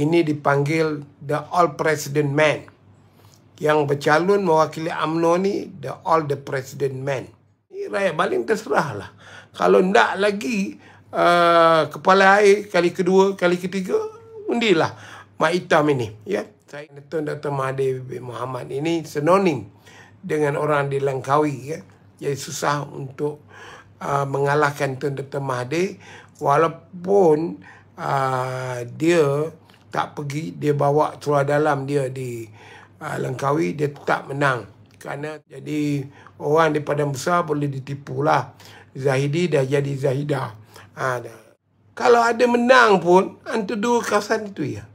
ini dipanggil the All President Man. Yang bercalon mewakili UMNO ni the President Man. Rakyat Baling terserah lah. Kalau ndak lagi kepala air kali kedua, kali ketiga, undilah Mak Hitam ini. Ya, saya Datuk Dr. Mahathir bin Mohamad ini sinonim dengan orang di Langkawi. Ya. Jadi susah untuk mengalahkan Tun Dr. Mahathir, walaupun dia tak pergi, dia bawa surah dalam dia di Langkawi, dia tetap menang. Kerana jadi orang di Padang Besar boleh ditipu lah. Zahidi dah jadi Zahidah. Kalau ada menang pun antara dua kawasan itu ya.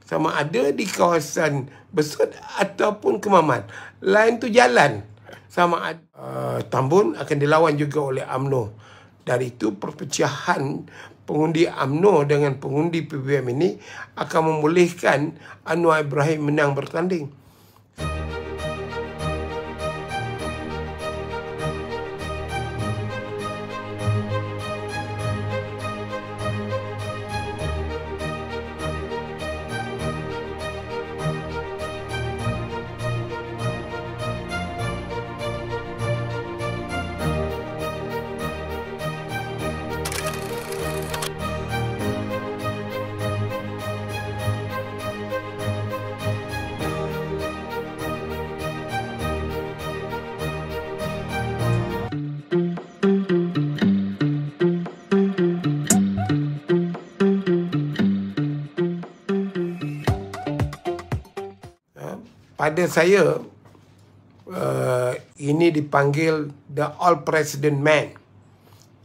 Sama ada di kawasan Besut ataupun Kemaman. Lain tu jalan. Sama ada Tambun akan dilawan juga oleh UMNO. Dari itu perpecahan pengundi UMNO dengan pengundi PBM ini akan membolehkan Anwar Ibrahim menang bertanding. Pada saya, ini dipanggil the All President Man.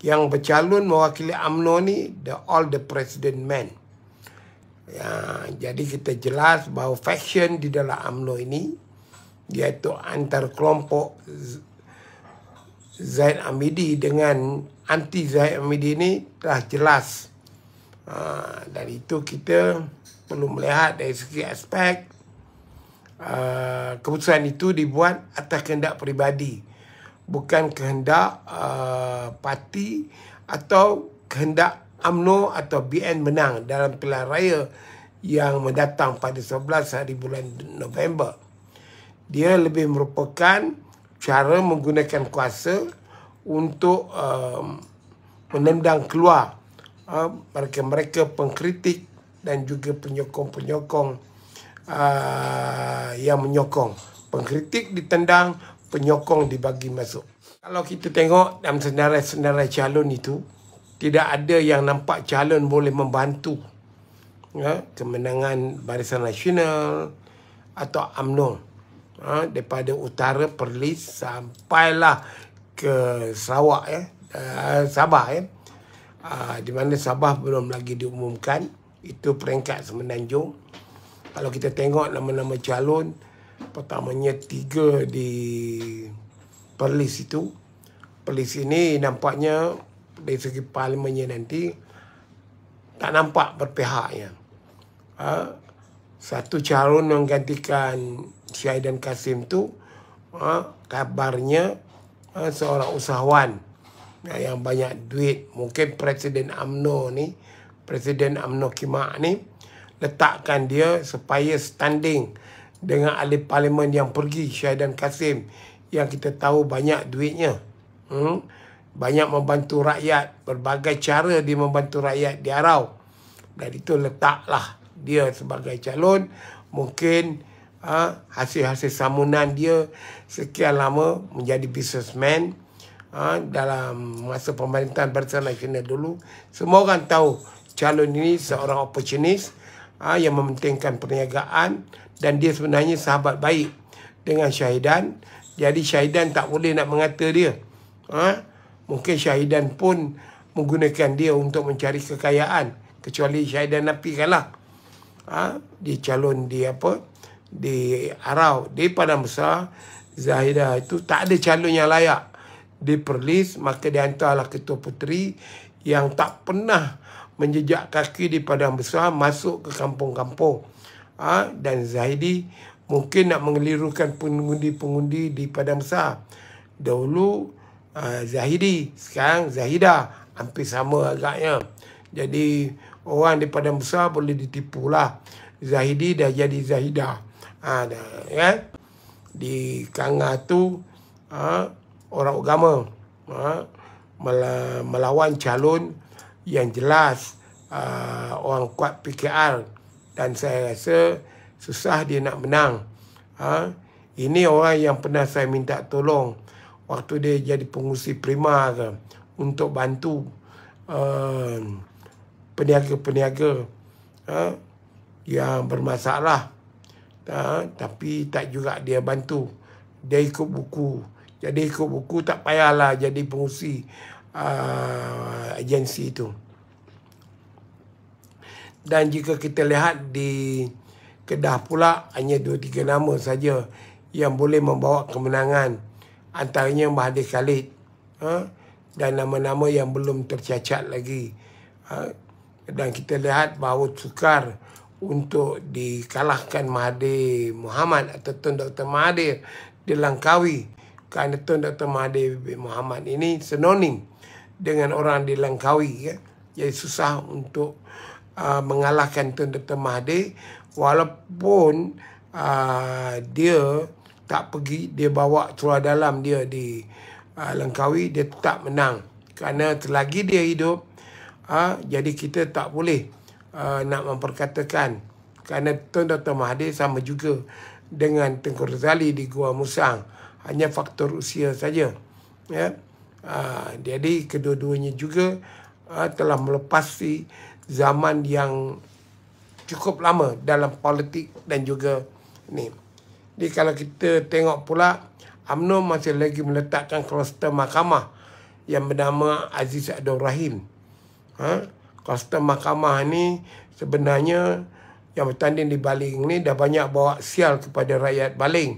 Yang bercalon mewakili UMNO ni the President Man. Ya, jadi kita jelas bahawa faction di dalam UMNO ini, iaitu antara kelompok Zahid Hamidi dengan anti Zahid Hamidi ini telah jelas. Dari itu kita perlu melihat dari segi aspek keputusan itu dibuat atas kehendak peribadi, bukan kehendak parti atau kehendak UMNO atau BN menang dalam pilihan raya yang mendatang pada 11 hari bulan November. Dia lebih merupakan cara menggunakan kuasa untuk menendang keluar mereka-mereka pengkritik dan juga penyokong-penyokong yang menyokong. Pengkritik ditendang, penyokong dibagi masuk. Kalau kita tengok dalam senarai-senarai calon itu, tidak ada yang nampak calon boleh membantu kemenangan Barisan Nasional atau UMNO. Daripada utara Perlis sampailah ke Sarawak, Sabah, di mana Sabah belum lagi diumumkan. Itu peringkat Semenanjung. Kalau kita tengok nama-nama calon, pertamanya 3 di Perlis itu. Perlis ini nampaknya dari segi parlimennya nanti tak nampak berpihaknya. Satu calon menggantikan Syahidan Kasim tu, kabarnya seorang usahawan yang banyak duit. Mungkin Presiden UMNO ni, Presiden UMNO Kimak ni, letakkan dia supaya standing dengan ahli parlimen yang pergi, Syahidan Kasim, yang kita tahu banyak duitnya, banyak membantu rakyat, berbagai cara dia membantu rakyat di Arau. Dan itu letaklah dia sebagai calon. Mungkin hasil-hasil samunan dia sekian lama menjadi businessman dalam masa pemerintahan Barisan Nasional dulu. Semua orang tahu calon ini seorang opportunis yang mementingkan perniagaan, dan dia sebenarnya sahabat baik dengan Syahidan. Jadi Syahidan tak boleh nak mengata dia. Mungkin Syahidan pun menggunakan dia untuk mencari kekayaan, kecuali Syahidan Napi kalah. Dia calon di di Arau, di Padang Besar. Zahidah itu tak ada calon yang layak di Perlis, maka dihantarlah Ketua Puteri yang tak pernah menjejak kaki di Padang Besar masuk ke kampung-kampung. Dan Zahidi mungkin nak mengelirukan pengundi-pengundi di Padang Besar. Dahulu Zahidi, sekarang Zahidah, hampir sama agaknya. Jadi orang di Padang Besar boleh ditipu lah. Zahidi dah jadi Zahidah. Ya. Di Kanga tu orang agama melawan calon yang jelas orang kuat PKR, dan saya rasa susah dia nak menang. Ini orang yang pernah saya minta tolong waktu dia jadi pengurusi Prima ke, untuk bantu peniaga-peniaga yang bermasalah, tapi tak juga dia bantu. Dia ikut buku. Jadi ikut buku tak payahlah jadi pengurusi agensi itu. Dan jika kita lihat di Kedah pula, hanya 2-3 nama saja yang boleh membawa kemenangan. Antaranya Mahathir Khalid, dan nama-nama yang belum tercacat lagi. Dan kita lihat bahawa sukar untuk dikalahkan Mahathir Mohamad atau Tun Dr. Mahathir di Langkawi. Kerana Tun Dr. Mahathir Mohamad ini sinonim dengan orang di Langkawi. Ya. Jadi susah untuk mengalahkan Tun Dr. Mahathir, walaupun dia tak pergi, dia bawa surah dalam dia di Langkawi, dia tetap menang. Kerana selagi dia hidup, jadi kita tak boleh nak memperkatakan. Kerana Tun Dr. Mahathir sama juga dengan Tengku Razali di Gua Musang, hanya faktor usia saja. Ya. Jadi kedua-duanya juga telah melepasi zaman yang cukup lama dalam politik dan juga ni. Jadi kalau kita tengok pula, UMNO masih lagi meletakkan kluster mahkamah yang bernama Aziz Abdul Rahim. Kluster mahkamah ni sebenarnya yang bertanding di Baling ni dah banyak bawa sial kepada rakyat Baling.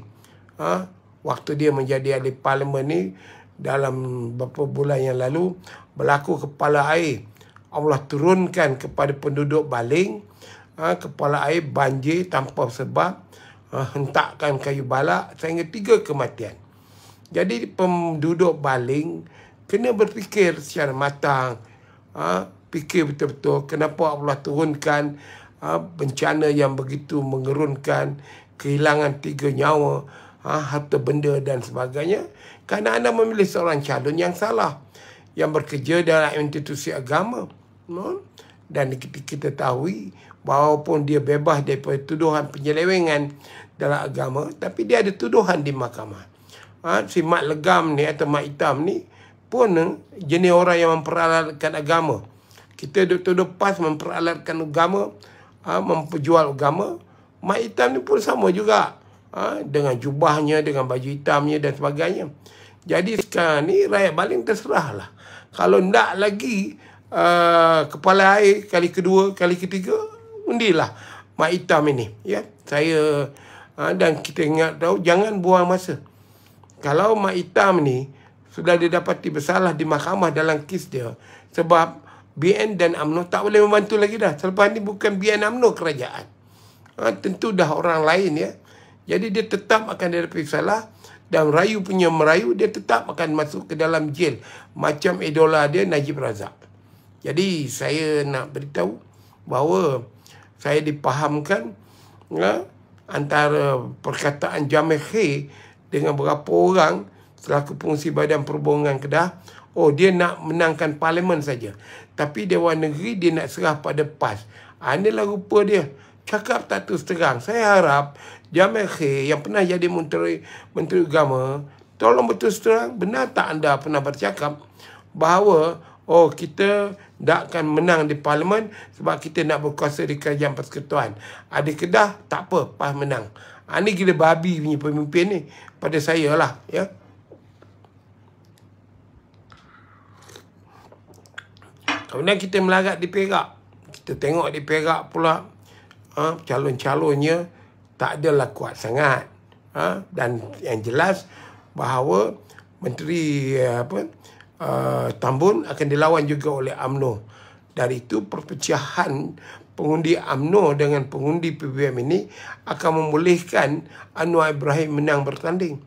Waktu dia menjadi ahli parlimen ni, dalam beberapa bulan yang lalu berlaku kepala air. Allah turunkan kepada penduduk Baling kepala air banjir tanpa sebab, hentakkan kayu balak sehingga 3 kematian. Jadi penduduk Baling kena berfikir secara matang, fikir betul-betul kenapa Allah turunkan bencana yang begitu mengerunkan, kehilangan 3 nyawa, harta benda dan sebagainya, kerana anda memilih seorang calon yang salah, yang bekerja dalam institusi agama. Dan kita tahu walaupun dia bebas daripada tuduhan penyelewengan dalam agama, tapi dia ada tuduhan di mahkamah. Si Mat Legam ni atau Mat Hitam ni pun jenis orang yang memperalatkan agama. Kita tuduh PAS memperalatkan agama, memperjual agama. Mat Hitam ni pun sama juga, dengan jubahnya, dengan baju hitamnya dan sebagainya. Jadi sekarang ni rakyat Baling terserahlah. Kalau ndak lagi kepala air kali kedua, kali ketiga, undilah Mat Hitam ini. Ya, saya dan kita ingat tahu, jangan buang masa. Kalau Mat Hitam ni sudah didapati bersalah di mahkamah dalam kes dia, sebab BN dan UMNO tak boleh membantu lagi dah. Selepas ni bukan BN UMNO kerajaan. Tentu dah orang lain ya. Jadi dia tetap akan didapati salah, dan merayu punya merayu, dia tetap akan masuk ke dalam jail. Macam idola dia Najib Razak. Jadi saya nak beritahu bahawa saya dipahamkan antara perkataan Jamil Khair dengan beberapa orang selaku pengurusi Badan Perhubungan Kedah, dia nak menangkan parlimen saja, tapi Dewan Negeri dia nak serah pada PAS. Inilah rupa dia. Cakap tak terus terang. Saya harap Jamil Khair yang pernah jadi Menteri Agama, tolong betul terang, benar tak anda pernah bercakap bahawa kita tak akan menang di parlimen sebab kita nak berkuasa di kerajaan persekutuan. Di Kedah tak apa, PAS menang. Ini gila babi punya pemimpin ni pada saya lah ya. Kemudian kita melarat di Perak. Kita tengok di Perak pula, calon-calonnya tak adalah kuat sangat. Dan yang jelas bahawa Menteri Tambun akan dilawan juga oleh UMNO. Dari itu perpecahan pengundi UMNO dengan pengundi PBM ini akan membolehkan Anwar Ibrahim menang bertanding.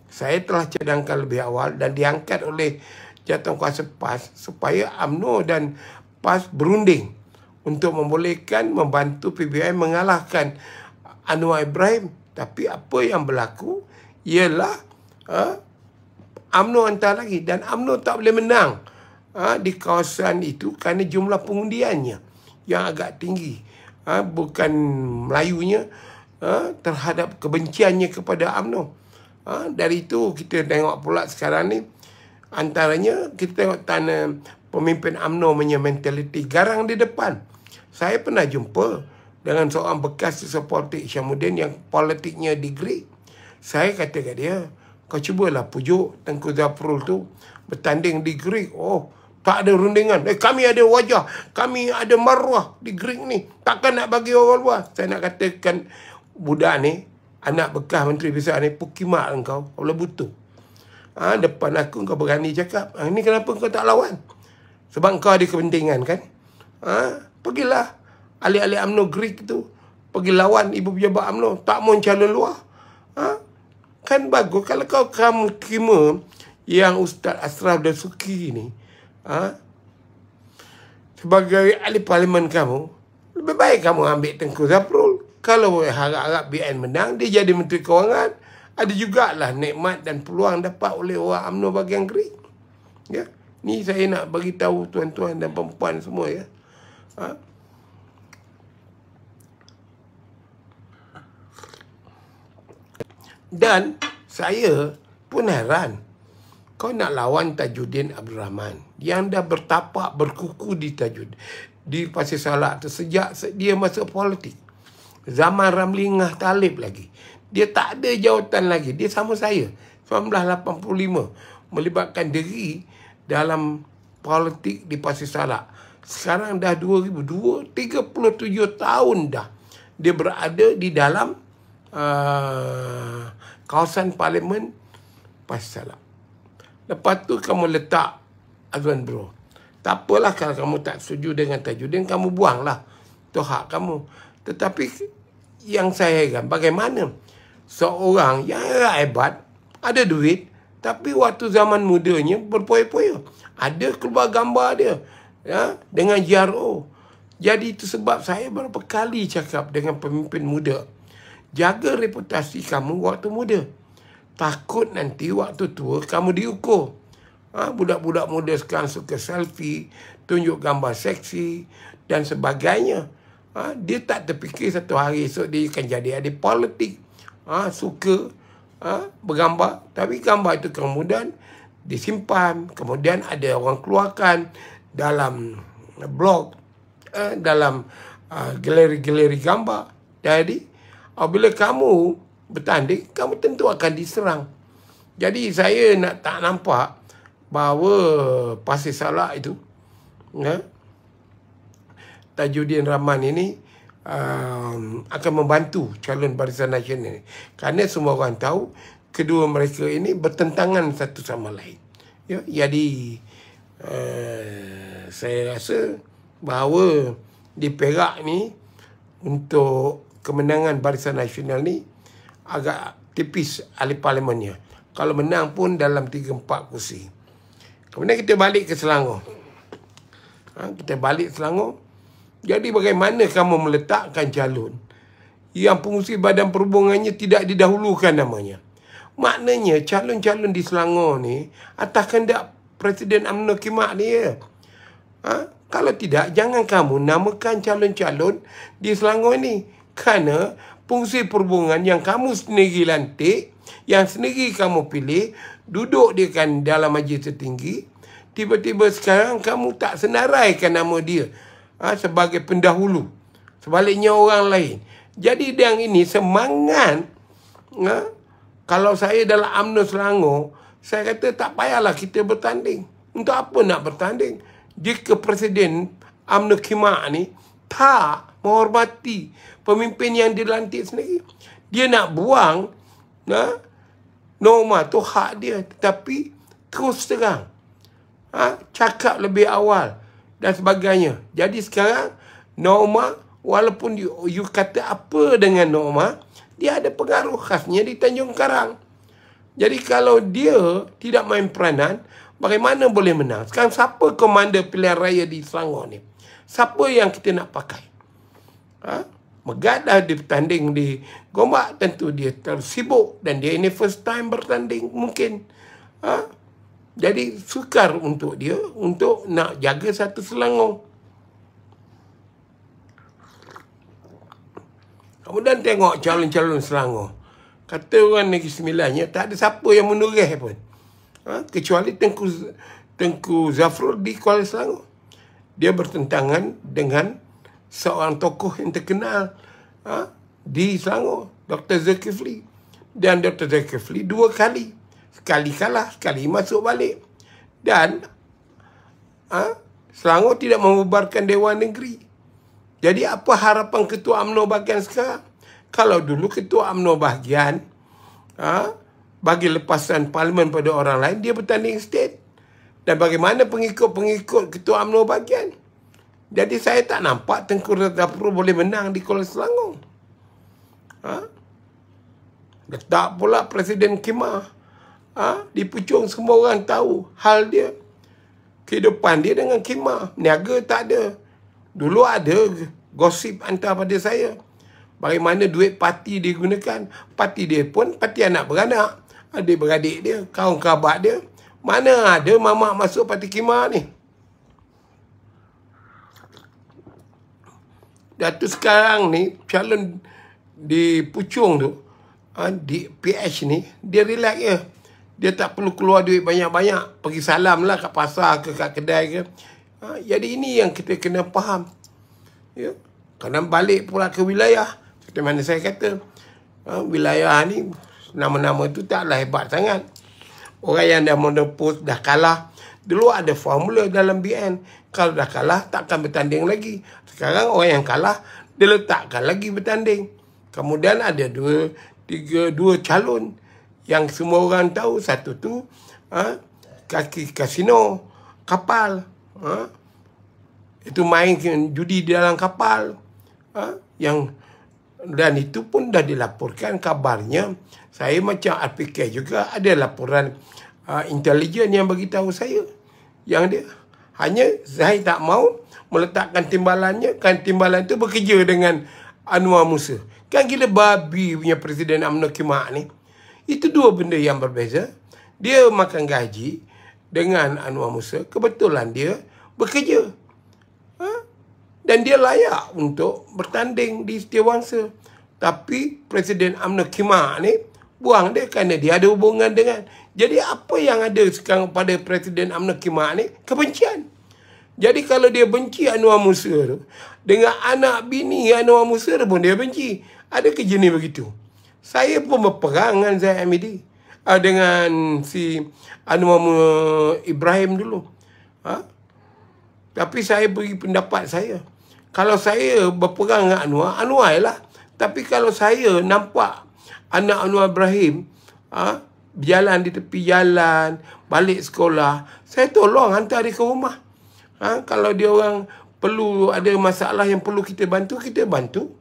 Saya telah cadangkan lebih awal dan diangkat oleh Jawatankuasa PAS supaya UMNO dan PAS berunding untuk membantu PBI mengalahkan Anwar Ibrahim. Tapi apa yang berlaku ialah UMNO hantar lagi, dan UMNO tak boleh menang di kawasan itu kerana jumlah pengundiannya yang agak tinggi. Bukan Melayunya terhadap kebenciannya kepada UMNO. Dari itu kita tengok pula sekarang ni, antaranya kita tengok pemimpin UMNO punya mentaliti garang di depan. Saya pernah jumpa dengan seorang bekas siswa politik Syamuddin yang politiknya degree. Saya kata kat dia, kau cubalah pujuk Tengku Zafrul tu bertanding di Greek. Oh, tak ada rundingan. Kami ada wajah, kami ada maruah di Greek ni. Takkan nak bagi orang luar. Saya nak katakan budak ni, anak bekas Menteri Besar ni, pukimak engkau, boleh butuh. Depan aku kau berani cakap, ni kenapa kau tak lawan? Sebab kau ada kepentingan kan? Pergilah ahli-ahli UMNO Greek tu, pergi lawan ibu pejabat UMNO, tak mau calon luar. Kan bagus kalau kamu terima yang Ustaz Ashraf Dasuki ni sebagai ahli parlimen kamu. Lebih baik kamu ambil Tengku Zafrul. Kalau harap-harap BN menang, dia jadi Menteri Kewangan, ada jugalah nikmat dan peluang dapat oleh orang UMNO bahagian Greek. Ya, ni saya nak bagi tahu tuan-tuan dan perempuan semua ya. Dan saya pun heran, kau nak lawan Tajuddin Abdul Rahman yang dah bertapak berkuku di Pasir Salak tu sejak dia masuk politik. Zaman Ramli Ngah Talib lagi. Dia tak ada jawatan lagi. Dia sama saya 1985 melibatkan diri dalam politik di Pasir Salak. Sekarang dah 2002, 37 tahun dah dia berada di dalam kawasan parlimen Pasir Salak. Lepas tu kamu letak Azwan Bro. Tak apalah kalau kamu tak setuju dengan Tajuddin, kamu buanglah. Itu hak kamu. Tetapi yang saya heran, bagaimana seorang yang hebat, ada duit, tapi waktu zaman mudanya berpoya-poya. Ada keluar gambar dia ya, dengan JRO. Jadi itu sebab saya berapa kali cakap dengan pemimpin muda, jaga reputasi kamu waktu muda. Takut nanti waktu tua kamu diukur. Budak-budak muda sekarang suka selfie, tunjuk gambar seksi dan sebagainya. Dia tak terfikir satu hari esok dia akan jadi ahli politik. Suka bergambar, tapi gambar itu kemudian disimpan, kemudian ada orang keluarkan dalam blog, dalam galeri-galeri gambar. Jadi apabila kamu bertanding, kamu tentu akan diserang. Jadi saya tak nampak bahawa Pasir Salak itu Tajuddin Rahman ini akan membantu calon Barisan Nasional ini. Kerana semua orang tahu kedua mereka ini bertentangan satu sama lain. Ya, jadi saya rasa bahawa di Perak ni untuk kemenangan Barisan Nasional ni agak tipis ahli parlimennya. Kalau menang pun dalam 3-4 kursi. Kemudian kita balik ke Selangor. Kita balik Selangor. Jadi bagaimana kamu meletakkan calon yang pengurusi badan perhubungannya tidak didahulukan namanya? Maknanya calon-calon di Selangor ni atas kehendak Presiden UMNO Kimak ni ya. Kalau tidak, jangan kamu namakan calon-calon di Selangor ni. Kerana pengurusi perhubungan yang kamu sendiri lantik, yang sendiri kamu pilih, duduk dia kan dalam majlis tertinggi, tiba-tiba sekarang kamu tak senaraikan nama dia sebagai pendahulu, sebaliknya orang lain. Jadi yang ini semangat. Kalau saya dalam UMNO Selangor, saya kata tak payahlah kita bertanding. Untuk apa nak bertanding jika Presiden UMNO Kimak ni tak menghormati pemimpin yang dilantik sendiri? Dia nak buang norma tu, hak dia, tetapi terus terang cakap lebih awal dan sebagainya. Jadi sekarang norma, walaupun you kata apa dengan norma, dia ada pengaruh khasnya di Tanjung Karang. Jadi kalau dia tidak main peranan, bagaimana boleh menang? Sekarang siapa komander pilihan raya di Selangor ni? Siapa yang kita nak pakai? Megat dah dia bertanding di Gombak, tentu dia tersibuk dan dia ini first time bertanding mungkin. Jadi sukar untuk dia untuk nak jaga satu Selangor. Kemudian tengok calon-calon Selangor. Kata orang Negeri Sembilannya, tak ada siapa yang menulis pun. Kecuali Tengku Zafrul di Kuala Selangor. Dia bertentangan dengan seorang tokoh yang terkenal di Selangor, Dr. Zulkifli. Dan Dr. Zulkifli 2 kali. Sekali kalah, sekali masuk balik. Dan Selangor tidak membubarkan Dewan Negeri. Jadi apa harapan Ketua UMNO bahagian sekarang? Kalau dulu Ketua UMNO bahagian bagi lepasan parlimen pada orang lain, dia bertanding state. Dan bagaimana pengikut-pengikut Ketua UMNO bahagian? Jadi saya tak nampak Tengku Zafrul boleh menang di Kuala Selangor. Letak pula Presiden Khemah di Puchong, semua orang tahu hal dia. Kehidupan dia dengan Khemah, niaga tak ada. Dulu ada gosip hantar pada saya bagaimana duit parti digunakan. Parti dia pun parti anak beranak, adik-beradik dia, kawan kerabat dia. Mana ada mamak masuk parti Khemah ni? Datuk sekarang ni, calon di Puchong tu, di PH ni, dia relax je. Dia tak perlu keluar duit banyak-banyak. Pergi salam lah kat pasar ke kat kedai ke. Jadi ini yang kita kena faham. Ya. Kadang balik pula ke wilayah. Seperti mana saya kata, wilayah ni, nama-nama tu taklah hebat sangat. Orang yang dah monopos, dah kalah. Dulu ada formula dalam BN. Kalau dah kalah, takkan bertanding lagi. Sekarang orang yang kalah, dia letakkan lagi bertanding. Kemudian ada dua calon yang semua orang tahu. Satu tu kaki kasino, kapal. Itu main judi di dalam kapal. Dan itu pun dah dilaporkan kabarnya. Saya macam RPK juga ada laporan intelijen yang beritahu saya. Yang dia hanya saya tak mau meletakkan timbalannya. Kan timbalan itu bekerja dengan Anwar Musa. Kan gila babi punya Presiden UMNO Khemah ni. Itu dua benda yang berbeza. Dia makan gaji dengan Anwar Musa. Kebetulan dia bekerja. Dan dia layak untuk bertanding di Setiawangsa. Tapi Presiden UMNO Khemah ni buang dia kerana dia ada hubungan dengan. Jadi apa yang ada sekarang pada Presiden UMNO Khemah ni? Kebencian. Jadi kalau dia benci Anwar Musa tu, dengan anak bini Anwar Musa tu pun dia benci. Ada kejenis begitu. Saya pun berperang dengan Zaid Hamidi. Dengan si Anwar Ibrahim dulu. Tapi saya beri pendapat saya. Kalau saya berperang dengan Anwar lah. Tapi kalau saya nampak anak Anwar Ibrahim berjalan di tepi jalan, balik sekolah, saya tolong hantar dia ke rumah. Kalau dia orang perlu ada masalah yang perlu kita bantu, kita bantu.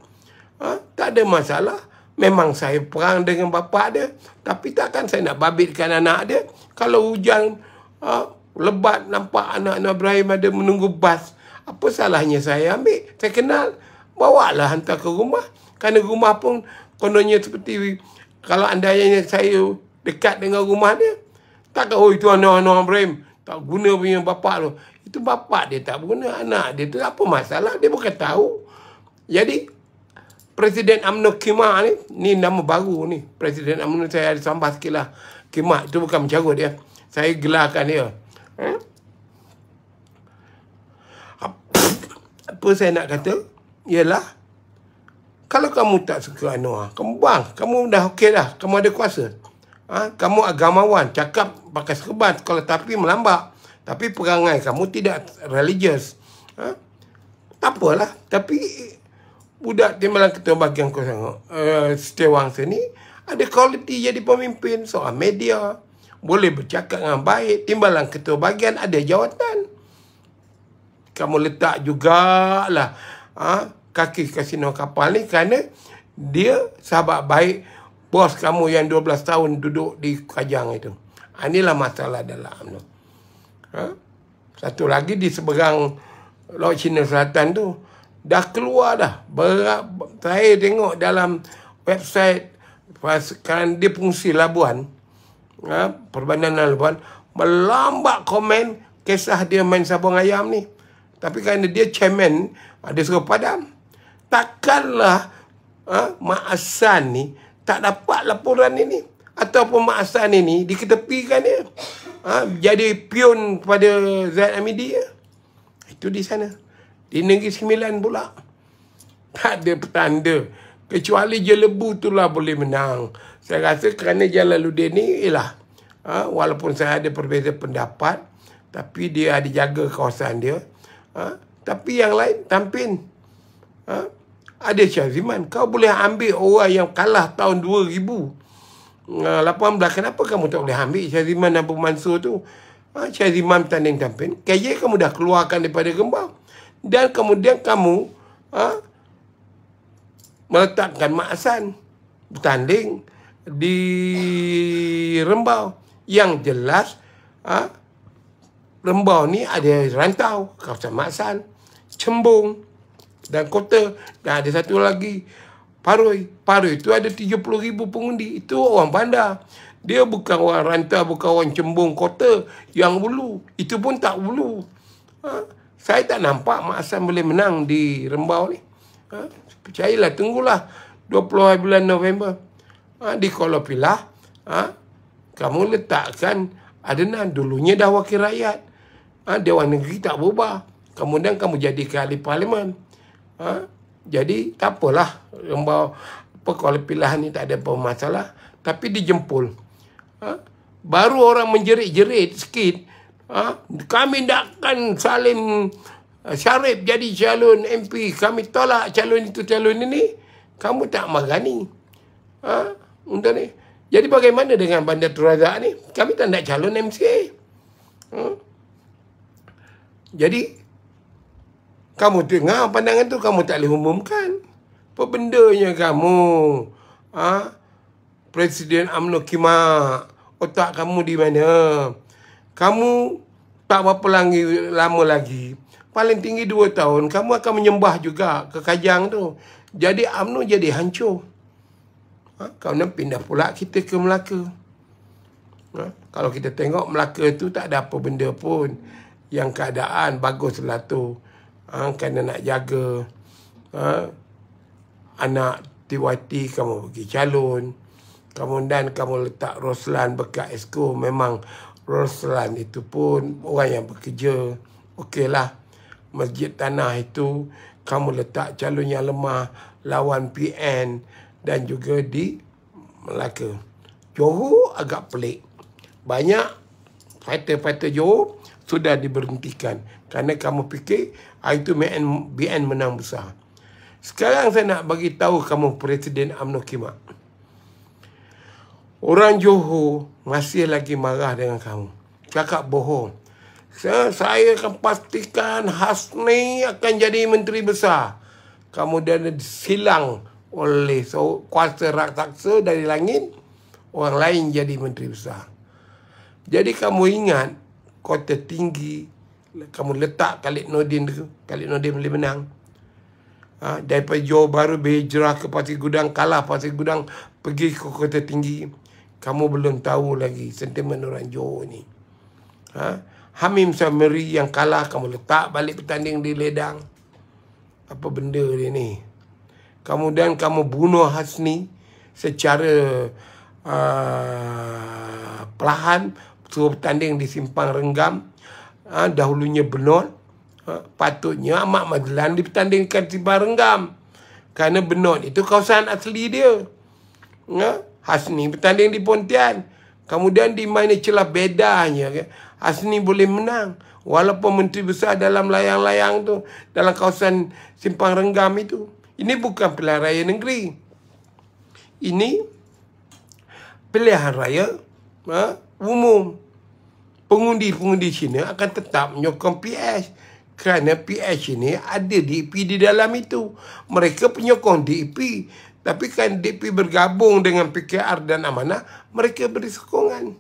Tak ada masalah. Memang saya perang dengan bapa dia, tapi takkan saya nak babitkan anak dia. Kalau hujan lebat, nampak anak Ibrahim ada menunggu bas, apa salahnya saya ambil? Saya kenal, bawalah hantar ke rumah. Kerana rumah pun kononnya seperti, kalau andainya saya dekat dengan rumah dia, takkan, oh itu anak Ibrahim tak guna punya bapak tu. Itu bapak dia tak guna, anak dia tu apa masalah, dia bukan tahu. Jadi Presiden UMNO Khemah ni nama baru ni. Presiden UMNO, saya ada sambah sikit lah. Khemah itu bukan mencarut dia. Saya gelarkan dia. Apa saya nak kata? Ialah, kalau kamu tak suka Anwar, kamu bang. Kamu dah okey dah. Kamu ada kuasa. Kamu agamawan. Cakap pakai serban. Kalau tapi melambak. Tapi perangai kamu tidak religious. Tak apalah. Tapi budak timbalan ketua bahagian Setiawangsa ni ada kualiti jadi pemimpin. Soal media. Boleh bercakap dengan baik. Timbalan ketua bahagian ada jawatan. Kamu letak jugalah kaki kasino kapal ni kerana dia sahabat baik bos kamu yang 12 tahun duduk di Kajang itu. Inilah masalah dalam UMNO. Satu lagi di seberang Laut Cina Selatan tu dah keluar dah. Saya tengok dalam website sekarang dia fungsi Labuan, Perbandanan Labuan, melambak komen kisah dia main sabung ayam ni. Tapi kerana dia chairman, dia suruh padam. Takkanlah Mak Hassan ni tak dapat laporan ini, ataupun Mak Hassan ini diketepikan dia, jadi pion pada Zaid Hamidi ya. Itu di sana. Di Negeri Sembilan pula tak ada petanda, kecuali Jelebu itulah boleh menang. Saya rasa kerana Jalaluddin ni ialah, walaupun saya ada perbeza pendapat, tapi dia ada jaga kawasan dia. Tapi yang lain tampin. Ada Syaziman. Kau boleh ambil orang yang kalah tahun 2018. Kenapa kamu tak boleh ambil Syaziman Abu Mansur tu? Syaziman bertanding tampin. KJ kamu dah keluarkan daripada Rembau. Dan kemudian kamu meletakkan Mak Hassan bertanding di Rembau. Yang jelas Rembau ni ada rantau, kawasan Mak Hassan, Cembung dan Kota. Dan ada satu lagi, Paroi. Paroi itu ada 30,000 pengundi. Itu orang bandar. Dia bukan orang rantau, bukan orang Cembung, Kota yang Bulu. Itu pun tak Bulu. Saya tak nampak Mak Hassan boleh menang di Rembau ni. Percayalah, tunggulah 20 bulan November. Di Kuala Pilah, kamu letakkan Adnan. Dulunya dah wakil rakyat. Dewan Negeri tak berubah. Kemudian kamu jadi ahli parlimen. Jadi tak apalah, Rembau Kuala Pilah ni tak ada apa masalah. Tapi dijempul. Baru orang menjerit-jerit sikit. Kami nakkan Salim Sharif jadi calon MP. Kami tolak calon itu, calon ini. Kamu tak marani. Untuk ni. Jadi bagaimana dengan Bandar Tun Razak ni? Kami tak nak calon MCA. Jadi, kamu dengar pandangan tu, kamu tak boleh umumkan. Apa bendanya kamu? Presiden UMNO Kimak, otak kamu di mana? Kamu tak berapa lama lagi, paling tinggi 2 tahun, kamu akan menyembah juga ke Kajang tu. Jadi UMNO jadi hancur. Kau nak pindah pula kita ke Melaka. Kalau kita tengok Melaka tu tak ada apa benda pun. Yang keadaan baguslah tu. Kerana nak jaga anak TYT, kamu pergi calon. Kemudian kamu letak Roslan bekas Esko. Memang Roslan itu pun orang yang bekerja. Okeylah. Masjid Tanah itu kamu letak calon yang lemah lawan PN dan juga di Melaka. Johor agak pelik. Banyak fighter-fighter Johor sudah diberhentikan kerana kamu fikir itu BN menang besar. Sekarang saya nak bagi tahu kamu Presiden UMNO Kimak. Orang Johor masih lagi marah dengan kamu. Cakap bohong. Saya akan pastikan Hasni akan jadi menteri besar. Kemudian disilang oleh kuasa raksasa dari langit. Orang lain jadi menteri besar. Jadi kamu ingat Kota Tinggi, kamu letak Khalid Nordin tu. Khalid Nordin boleh menang. Daripada Johor Bahru berhijrah ke Pasir Gudang, kalah Pasir Gudang, pergi ke Kota Tinggi. Kamu belum tahu lagi sentimen orang Johor ni. Hamim Samiri yang kalah, kamu letak balik bertanding di Ledang. Apa benda dia ni? Kemudian kamu bunuh Hasni secara perlahan, suruh bertanding di Simpang Renggam. Dahulunya Benot. Patutnya Ahmad Mazlan dipertandingkan di Simpang Renggam. Kerana Benot itu kawasan asli dia. Hasni bertanding di Pontian. Kemudian di mana celah bedanya, Hasni boleh menang. Walaupun menteri besar dalam layang-layang tu, dalam kawasan Simpang Renggam itu. Ini bukan pilihan raya negeri. Ini pilihan raya umum. Pengundi-pengundi Cina akan tetap menyokong PS. Kerana PS ini ada DAP di dalam itu. Mereka penyokong DAP. Tapi kan DAP bergabung dengan PKR dan Amanah, mereka beri sokongan.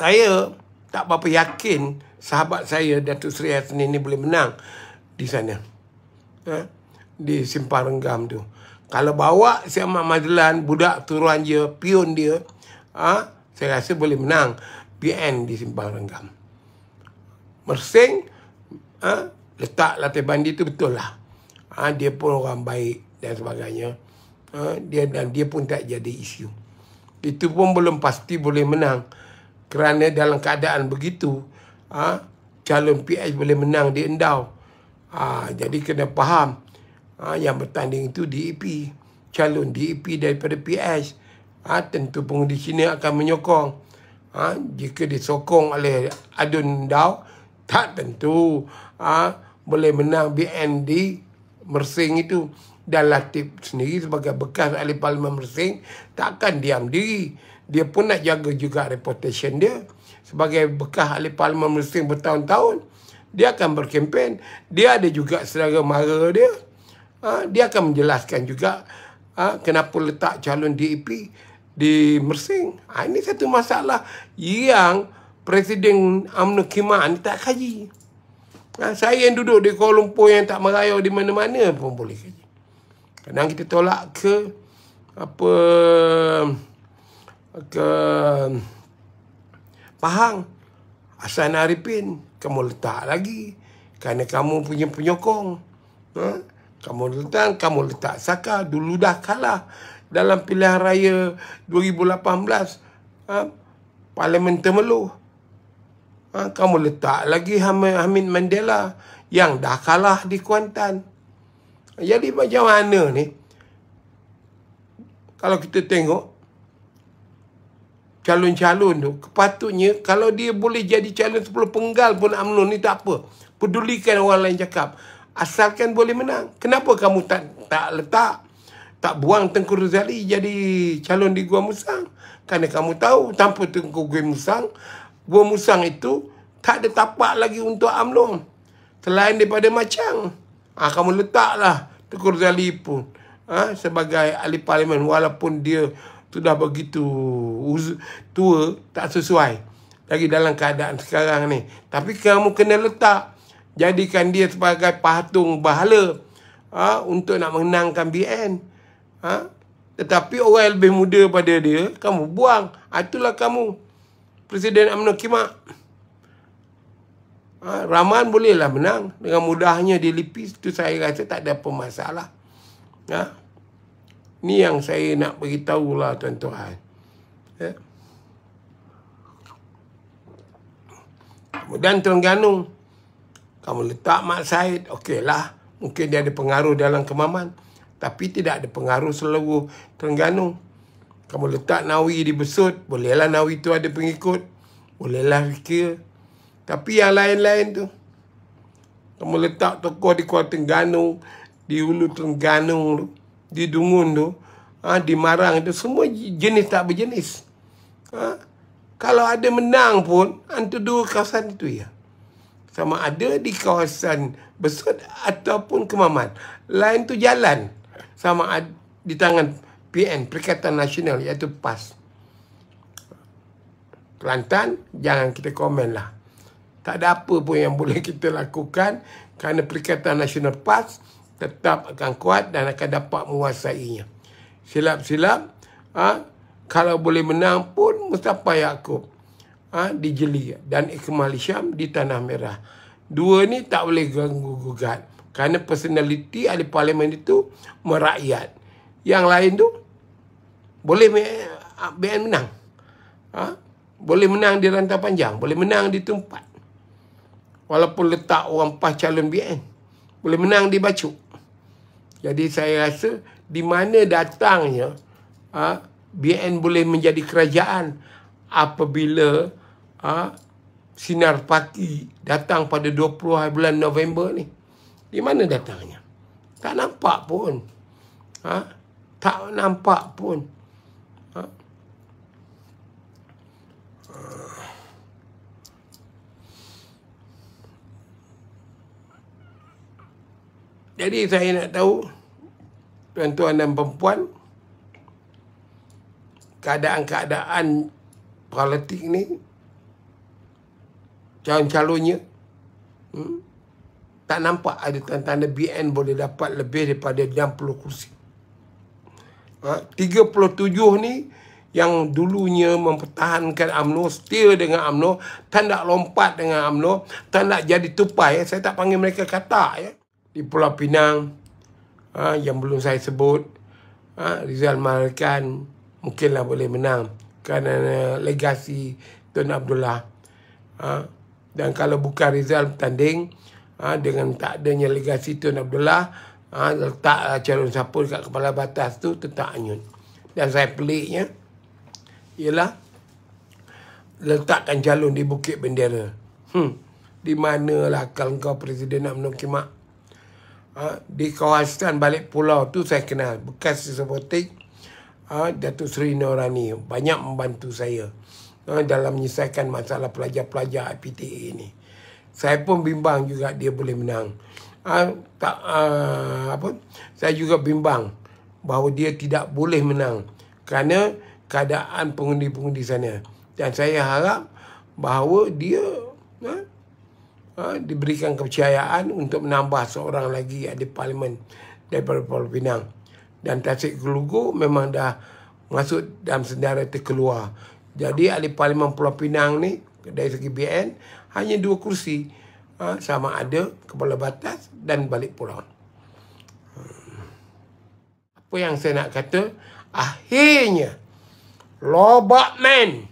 saya tak berapa yakin sahabat saya Datuk Seri Hasni ni boleh menang di sana. Di Simpang Renggam tu. Kalau bawa si Ahmad Mazlan, budak turuan dia, pion dia, saya rasa boleh menang PN di Simpang Renggam. Mersing, letak Latif Bandi tu betul lah. Dia pun orang baik dan sebagainya. Dia pun tak jadi isu. Itu pun belum pasti boleh menang. Kerana dalam keadaan begitu, calon PH boleh menang di Endau. Jadi kena faham, yang bertanding itu DAP. Calon DAP daripada PH. Tentu pengundi sini akan menyokong. Jika disokong oleh Adun Endau, tak tentu boleh menang BN di Mersing itu. Dan Latif sendiri sebagai bekas ahli Parlimen Mersing takkan diam diri. Dia pun nak jaga juga reputation dia. Sebagai bekas ahli Parlimen Mersing bertahun-tahun, dia akan berkempen. Dia ada juga saudara mara dia. Dia akan menjelaskan juga kenapa letak calon DAP di Mersing. Ini satu masalah yang Presiden UMNO Khimah ni tak kaji. Saya yang duduk di Kuala Lumpur yang tak merayau di mana-mana pun boleh kaji. Kadang kita tolak ke Pahang, Hassan Arifin, kamu letak lagi kerana kamu punya penyokong. Kamu letak Saka. Dulu dah kalah dalam pilihan raya 2018 Parlimen Temeloh. Kamu letak lagi Hamid Mandela yang dah kalah di Kuantan. Jadi macam mana ni? Kalau kita tengok calon-calon tu, kepatutnya kalau dia boleh jadi calon 10 penggal pun UMNO ni tak apa. Pedulikan orang lain cakap. Asalkan boleh menang. Kenapa kamu tak letak, tak buang Tengku Rozali jadi calon di Gua Musang? Kerana kamu tahu tanpa Tengku Gua Musang itu tak ada tapak lagi untuk UMNO. Selain daripada Macang. Kamu letaklah Tengku Rozali pun sebagai ahli parlimen, walaupun dia sudah begitu tua, tak sesuai lagi dalam keadaan sekarang ni. Tapi kamu kena letak, jadikan dia sebagai patung bahala untuk nak menangkan BN. Tetapi orang yang lebih muda pada dia, kamu buang. Itulah kamu Presiden UMNO Khimah. Rahman bolehlah menang dengan mudahnya di Lipis. Itu saya rasa tak ada apa masalah. Ni yang saya nak beritahu lah tuan-tuan. Kemudian Terengganu, kamu letak Mat Said, okeylah. Mungkin dia ada pengaruh dalam Kemaman. Tapi tidak ada pengaruh seluruh Terengganu. Kamu letak Nawi di Besut, bolehlah Nawi tu ada pengikut. Bolehlah fikir. Tapi yang lain-lain tu, kamu letak tokoh di Kuala Terengganu, di Hulu Terengganu, di Dungun tu, di Marang itu, semua jenis tak berjenis. Kalau ada menang pun, antara dua kawasan itu ya. Sama ada di kawasan Besut ataupun Kemaman. Lain tu jalan. Sama ada di tangan PN, Perikatan Nasional, iaitu PAS. Kelantan, jangan kita komen lah. Tak ada apa pun yang boleh kita lakukan kerana Perikatan Nasional PAS tetap akan kuat dan akan dapat menguasainya. Silap-silap, kalau boleh menang pun Mustafa Yaakob di Jeli dan Ikmal Hisham di Tanah Merah. Dua ni tak boleh ganggu-gugat kerana personaliti ahli parlimen itu merakyat. Yang lain tu boleh BN menang. Boleh menang di Rantau Panjang, boleh menang di Tumpat. Walaupun letak orang PAS calon BN, boleh menang di Bacuk. Jadi saya rasa di mana datangnya BN boleh menjadi kerajaan apabila Sinar Pagi datang pada 20 bulan November ni. Di mana datangnya? Tak nampak pun. Tak nampak pun. Jadi saya nak tahu, tuan-tuan dan perempuan, keadaan-keadaan politik ni calon-calonnya, tak nampak ada tanda-tanda BN boleh dapat lebih daripada 60 kursi. 37 ni yang dulunya mempertahankan UMNO, setia dengan UMNO, tak nak lompat dengan UMNO, tak nak jadi tupai. Saya tak panggil mereka katak. Di Pulau Pinang, yang belum saya sebut, Rizal Marakan mungkinlah boleh menang kerana legasi Tun Abdullah. Dan kalau bukan Rizal bertanding, dengan tak adanya legasi Tun Abdullah, letak calon siapa dekat kepala batas tu tetap anyun. Dan saya peliknya ialah letakkan calon di Bukit Bendera. Di manalah akal kau Presiden UMNO Kimak? Di kawasan balik pulau tu saya kenal bekas sesepotik Datuk Seri Norani banyak membantu saya dalam menyelesaikan masalah pelajar-pelajar IPTA ini. Saya pun bimbang juga dia boleh menang. Saya juga bimbang bahawa dia tidak boleh menang kerana keadaan pengundi-pengundi sana. Dan saya harap bahawa dia diberikan kepercayaan untuk menambah seorang lagi ahli parlimen daripada Pulau Pinang. Dan Tasik Gelugu memang dah masuk dalam sedara terkeluar. Jadi ahli parlimen Pulau Pinang ni dari segi BN hanya 2 kursi. Sama ada kepala batas dan balik pulau. Apa yang saya nak kata, akhirnya Lobak Man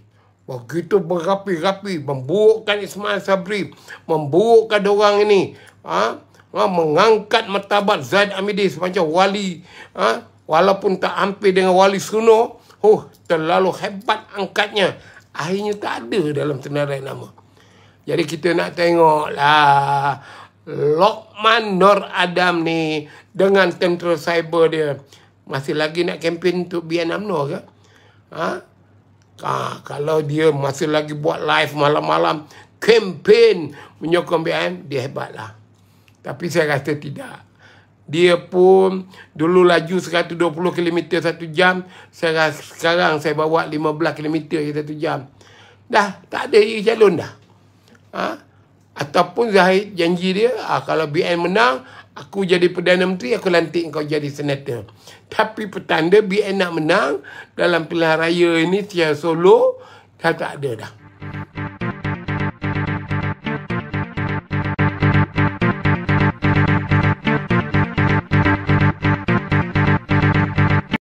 begitu berapi-rapi memburukkan Ismail Sabri, memburukkan orang ini, mengangkat martabat Zaid Amidi semacam wali, walaupun tak hampir dengan wali Suno. Terlalu hebat angkatnya. Akhirnya tak ada dalam senarai nama. Jadi kita nak tengoklah Lokman Nur Adam ni dengan tentera cyber dia masih lagi nak kempen untuk BN UMNO ke? Kalau dia masih lagi buat live malam-malam kempen menyokong BN, dia hebatlah. Tapi saya rasa tidak. Dia pun dulu laju 120 km 1 jam, sekarang saya bawa 15 km 1 jam. Dah tak ada calon dah. Ataupun Zahid janji dia, kalau BN menang, aku jadi Perdana Menteri, aku lantik kau jadi senator. Tapi petanda BN nak menang dalam pilihan raya ini secara solo, dah tak ada dah.